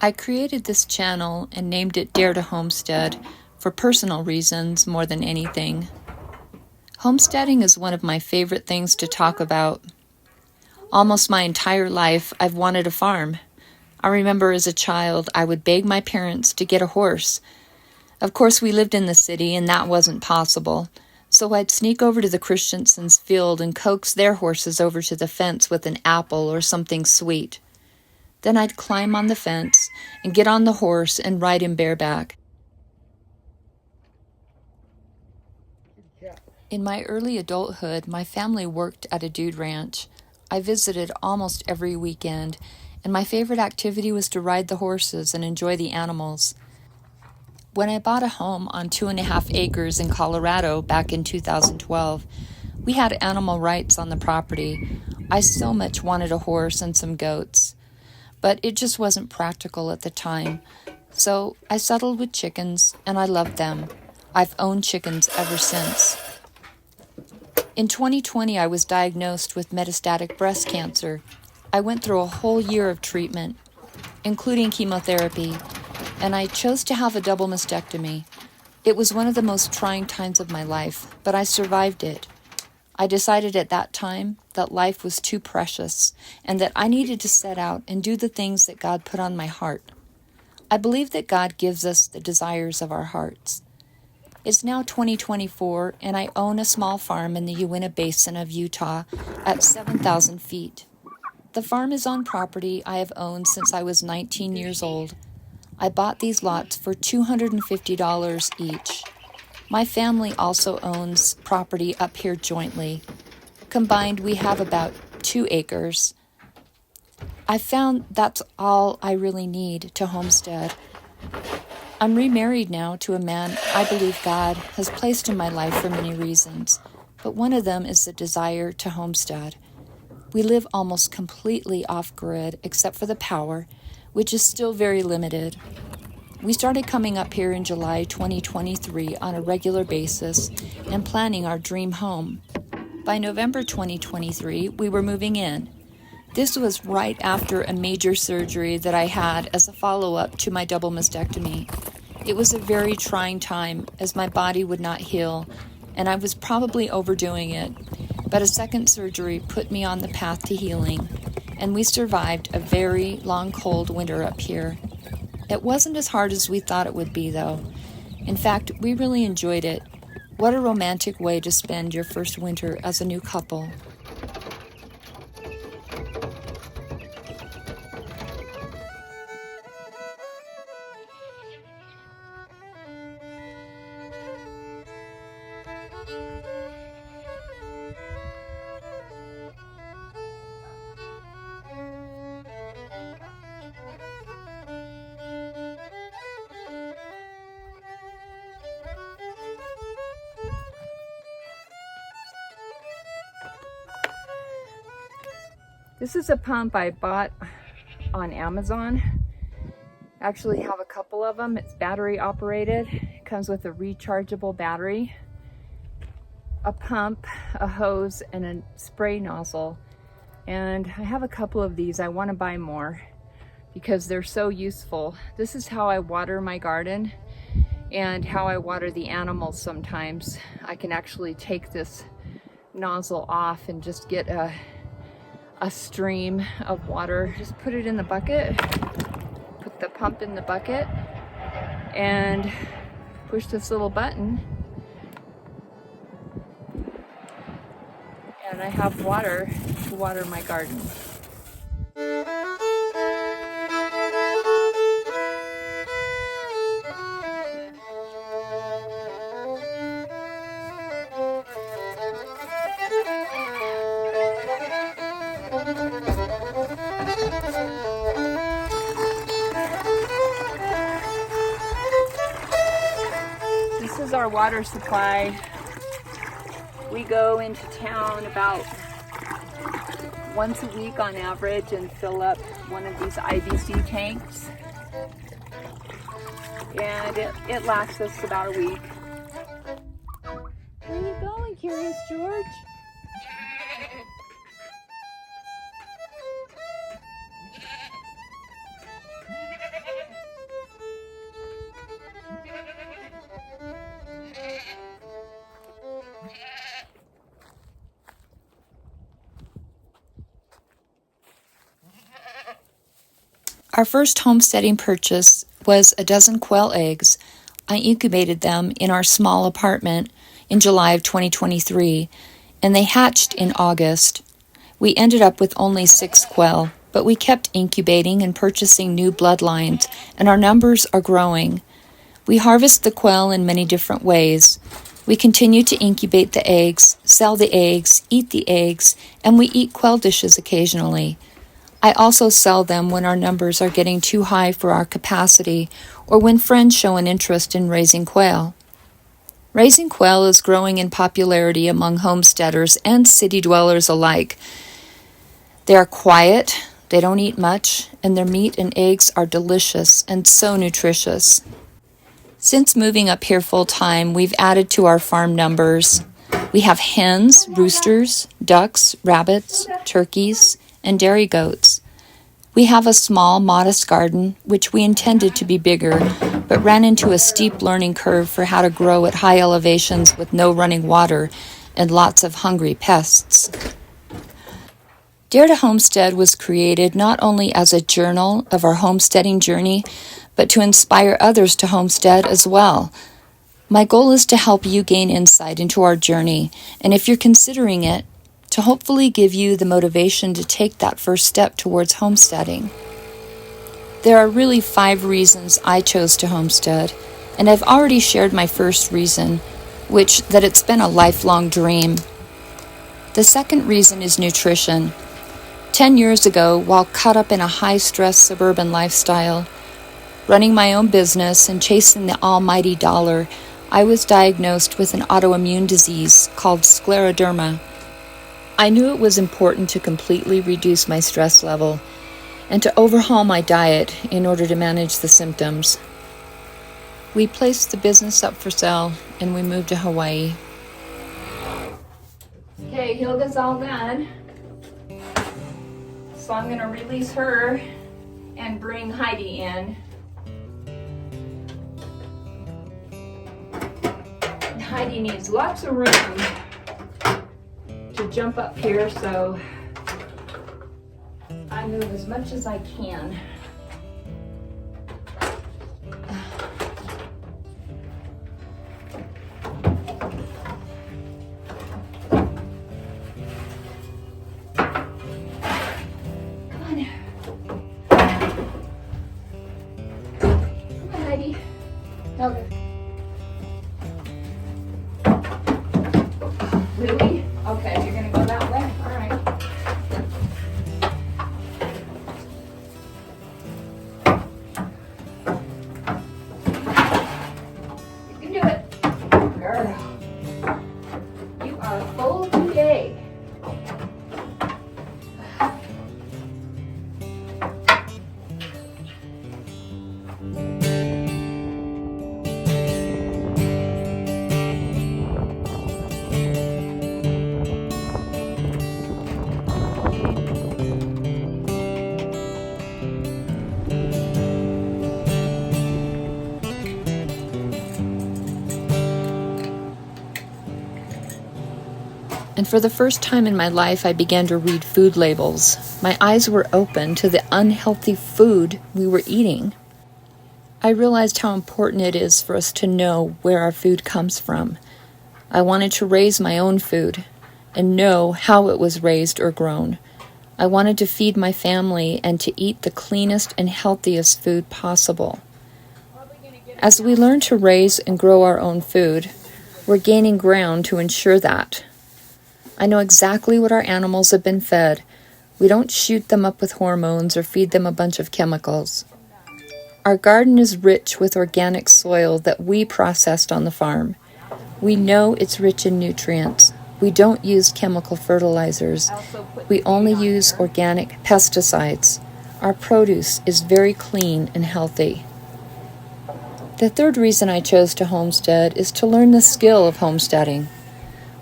I created this channel and named it Dare to Homestead for personal reasons more than anything. Homesteading is one of my favorite things to talk about. Almost my entire life, I've wanted a farm. I remember as a child, I would beg my parents to get a horse. Of course, we lived in the city and that wasn't possible, so I'd sneak over to the Christensen's field and coax their horses over to the fence with an apple or something sweet. Then I'd climb on the fence and get on the horse and ride him bareback. In my early adulthood, my family worked at a dude ranch. I visited almost every weekend, and my favorite activity was to ride the horses and enjoy the animals. When I bought a home on 2.5 acres in Colorado back in 2012, we had animal rights on the property. I so much wanted a horse and some goats, but it just wasn't practical at the time. So I settled with chickens, and I loved them. I've owned chickens ever since. In 2020, I was diagnosed with metastatic breast cancer. I went through a whole year of treatment, including chemotherapy, and I chose to have a double mastectomy. It was one of the most trying times of my life, but I survived it. I decided at that time that life was too precious and that I needed to set out and do the things that God put on my heart. I believe that God gives us the desires of our hearts. It's now 2024, and I own a small farm in the Uinta Basin of Utah at 7,000 feet. The farm is on property I have owned since I was 19 years old. I bought these lots for $250 each. My family also owns property up here jointly. Combined, we have about 2 acres. I found that's all I really need to homestead. I'm remarried now to a man I believe God has placed in my life for many reasons, but one of them is the desire to homestead. We live almost completely off-grid except for the power, which is still very limited. We started coming up here in July 2023 on a regular basis and planning our dream home. By November 2023, we were moving in. This was right after a major surgery that I had as a follow-up to my double mastectomy. It was a very trying time as my body would not heal, and I was probably overdoing it. But a second surgery put me on the path to healing, and we survived a very long cold winter up here. It wasn't as hard as we thought it would be, though. In fact, we really enjoyed it. What a romantic way to spend your first winter as a new couple. This is a pump I bought on Amazon. I actually have a couple of them. It's battery operated. It comes with a rechargeable battery, a pump, a hose, and a spray nozzle. And I have a couple of these. I want to buy more because they're so useful. This is how I water my garden and how I water the animals sometimes. I can actually take this nozzle off and just get a stream of water. Just put it in the bucket, put the pump in the bucket, and push this little button, and I have water to water my garden. This is our water supply. We go into town about once a week on average and fill up one of these IBC tanks. And it lasts us about a week. Where are you going, Curious George? Our first homesteading purchase was a dozen quail eggs. I incubated them in our small apartment in July of 2023, and they hatched in August. We ended up with only 6 quail, but we kept incubating and purchasing new bloodlines, and our numbers are growing. We harvest the quail in many different ways. We continue to incubate the eggs, sell the eggs, eat the eggs, and we eat quail dishes occasionally. I also sell them when our numbers are getting too high for our capacity or when friends show an interest in raising quail. Raising quail is growing in popularity among homesteaders and city dwellers alike. They are quiet, they don't eat much, and their meat and eggs are delicious and so nutritious. Since moving up here full-time, we've added to our farm numbers. We have hens, roosters, ducks, rabbits, turkeys, and dairy goats. We have a small, modest garden, which we intended to be bigger, but ran into a steep learning curve for how to grow at high elevations with no running water and lots of hungry pests. Dare to Homestead was created not only as a journal of our homesteading journey, but to inspire others to homestead as well. My goal is to help you gain insight into our journey, and if you're considering it, to hopefully give you the motivation to take that first step towards homesteading. There are really 5 reasons I chose to homestead, and I've already shared my first reason, that it's been a lifelong dream. The second reason is nutrition. 10 years ago, while caught up in a high-stress suburban lifestyle, running my own business and chasing the almighty dollar, I was diagnosed with an autoimmune disease called scleroderma. I knew it was important to completely reduce my stress level and to overhaul my diet in order to manage the symptoms. We placed the business up for sale and we moved to Hawaii. Okay, Hilda's all done. So I'm going to release her and bring Heidi in. Heidi needs lots of room to jump up here, so I move as much as I can. Come on, Heidi. Okay. Really? Okay, you're gonna go that way? All right. You can do it. Girl. You are full today. And for the first time in my life, I began to read food labels. My eyes were open to the unhealthy food we were eating. I realized how important it is for us to know where our food comes from. I wanted to raise my own food and know how it was raised or grown. I wanted to feed my family and to eat the cleanest and healthiest food possible. As we learn to raise and grow our own food, we're gaining ground to ensure that. I know exactly what our animals have been fed. We don't shoot them up with hormones or feed them a bunch of chemicals. Our garden is rich with organic soil that we processed on the farm. We know it's rich in nutrients. We don't use chemical fertilizers. We only use organic pesticides. Our produce is very clean and healthy. The third reason I chose to homestead is to learn the skill of homesteading.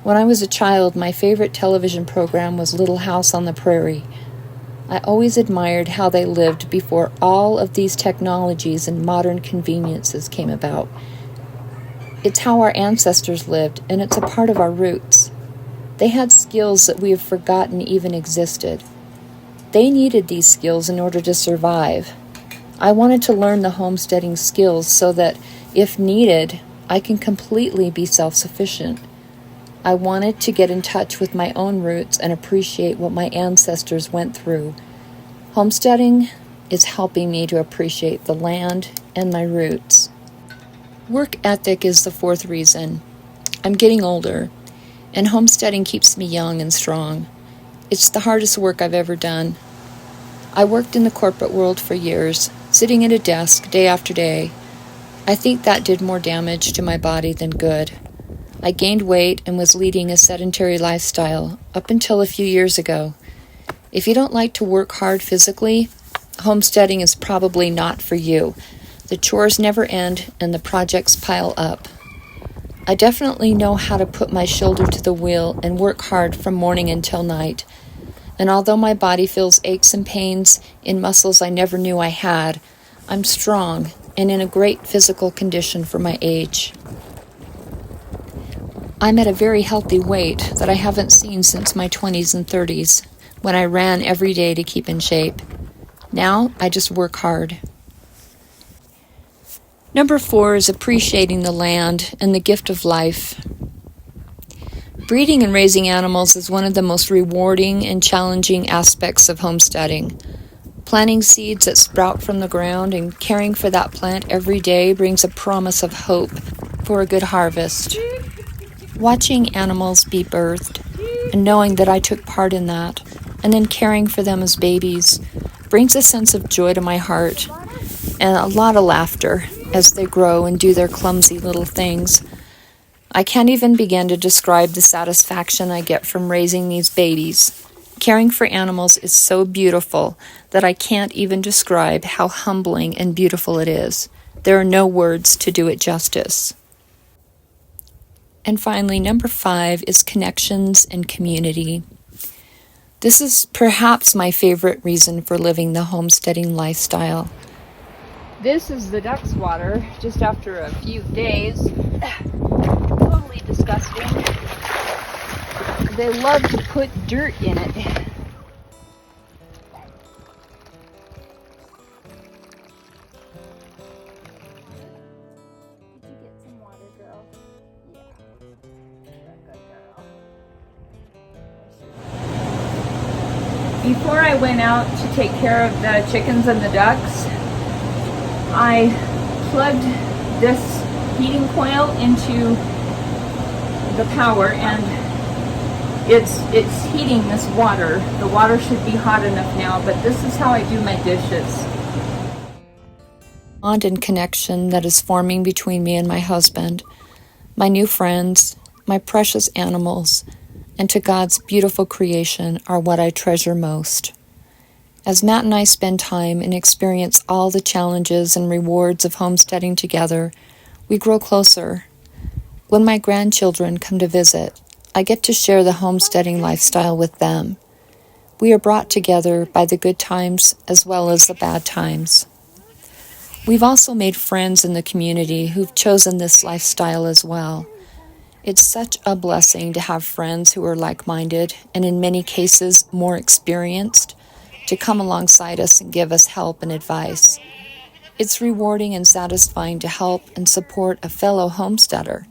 When I was a child, my favorite television program was Little House on the Prairie. I always admired how they lived before all of these technologies and modern conveniences came about. It's how our ancestors lived, and it's a part of our roots. They had skills that we have forgotten even existed. They needed these skills in order to survive. I wanted to learn the homesteading skills so that, if needed, I can completely be self-sufficient. I wanted to get in touch with my own roots and appreciate what my ancestors went through. Homesteading is helping me to appreciate the land and my roots. Work ethic is the fourth reason. I'm getting older, and homesteading keeps me young and strong. It's the hardest work I've ever done. I worked in the corporate world for years, sitting at a desk day after day. I think that did more damage to my body than good. I gained weight and was leading a sedentary lifestyle up until a few years ago. If you don't like to work hard physically, homesteading is probably not for you. The chores never end and the projects pile up. I definitely know how to put my shoulder to the wheel and work hard from morning until night. And although my body feels aches and pains in muscles I never knew I had, I'm strong and in a great physical condition for my age. I'm at a very healthy weight that I haven't seen since my 20s and 30s, when I ran every day to keep in shape. Now, I just work hard. Number 4 is appreciating the land and the gift of life. Breeding and raising animals is one of the most rewarding and challenging aspects of homesteading. Planting seeds that sprout from the ground and caring for that plant every day brings a promise of hope for a good harvest. Watching animals be birthed and knowing that I took part in that, and then caring for them as babies, brings a sense of joy to my heart and a lot of laughter as they grow and do their clumsy little things. I can't even begin to describe the satisfaction I get from raising these babies. Caring for animals is so beautiful that I can't even describe how humbling and beautiful it is. There are no words to do it justice. And finally, number 5 is connections and community. This is perhaps my favorite reason for living the homesteading lifestyle. This is the duck's water just after a few days. Totally disgusting. They love to put dirt in it. Before I went out to take care of the chickens and the ducks, I plugged this heating coil into the power and it's heating this water. The water should be hot enough now, but this is how I do my dishes. Bond and connection that is forming between me and my husband, my new friends, my precious animals, and to God's beautiful creation are what I treasure most. As Matt and I spend time and experience all the challenges and rewards of homesteading together, we grow closer. When my grandchildren come to visit, I get to share the homesteading lifestyle with them. We are brought together by the good times as well as the bad times. We've also made friends in the community who've chosen this lifestyle as well. It's such a blessing to have friends who are like-minded and in many cases more experienced to come alongside us and give us help and advice. It's rewarding and satisfying to help and support a fellow homesteader.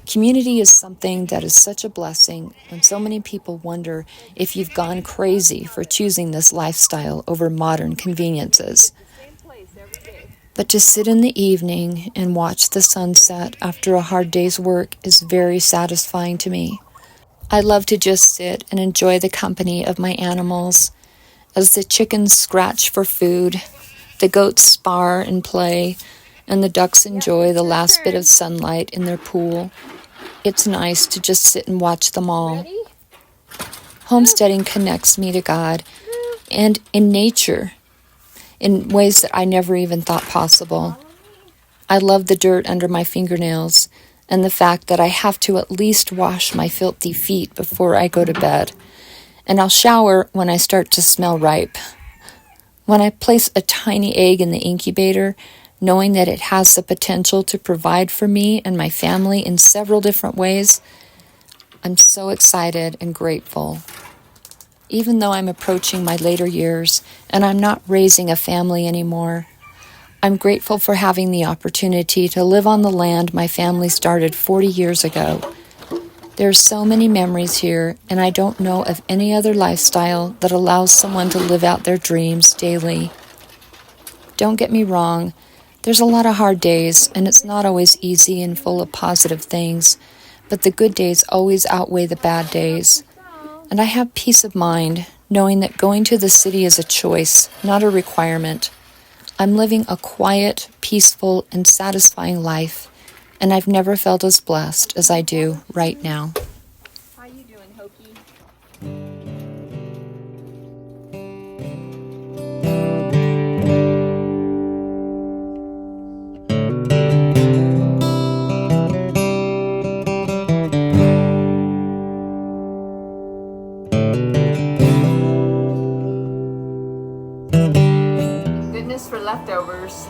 Community is something that is such a blessing when so many people wonder if you've gone crazy for choosing this lifestyle over modern conveniences. But to sit in the evening and watch the sunset after a hard day's work is very satisfying to me. I love to just sit and enjoy the company of my animals as the chickens scratch for food, the goats spar and play, and the ducks enjoy the last bit of sunlight in their pool. It's nice to just sit and watch them all. Homesteading connects me to God and in nature in ways that I never even thought possible. I love the dirt under my fingernails and the fact that I have to at least wash my filthy feet before I go to bed. And I'll shower when I start to smell ripe. When I place a tiny egg in the incubator, knowing that it has the potential to provide for me and my family in several different ways, I'm so excited and grateful. Even though I'm approaching my later years and I'm not raising a family anymore, I'm grateful for having the opportunity to live on the land my family started 40 years ago. There are so many memories here, and I don't know of any other lifestyle that allows someone to live out their dreams daily. Don't get me wrong, there's a lot of hard days, and it's not always easy and full of positive things, but the good days always outweigh the bad days. And I have peace of mind, knowing that going to the city is a choice, not a requirement. I'm living a quiet, peaceful, and satisfying life, and I've never felt as blessed as I do right now. How you doing, Hokie? Goodness for leftovers.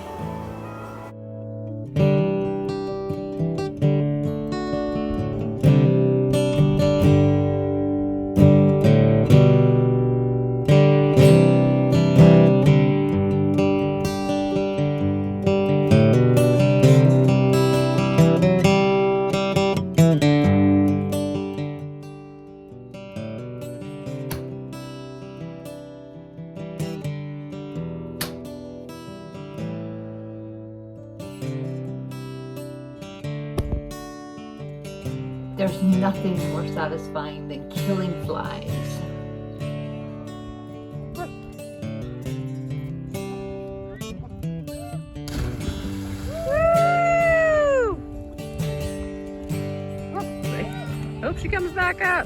There's nothing more satisfying than killing flies. Woo! Hope she comes back up.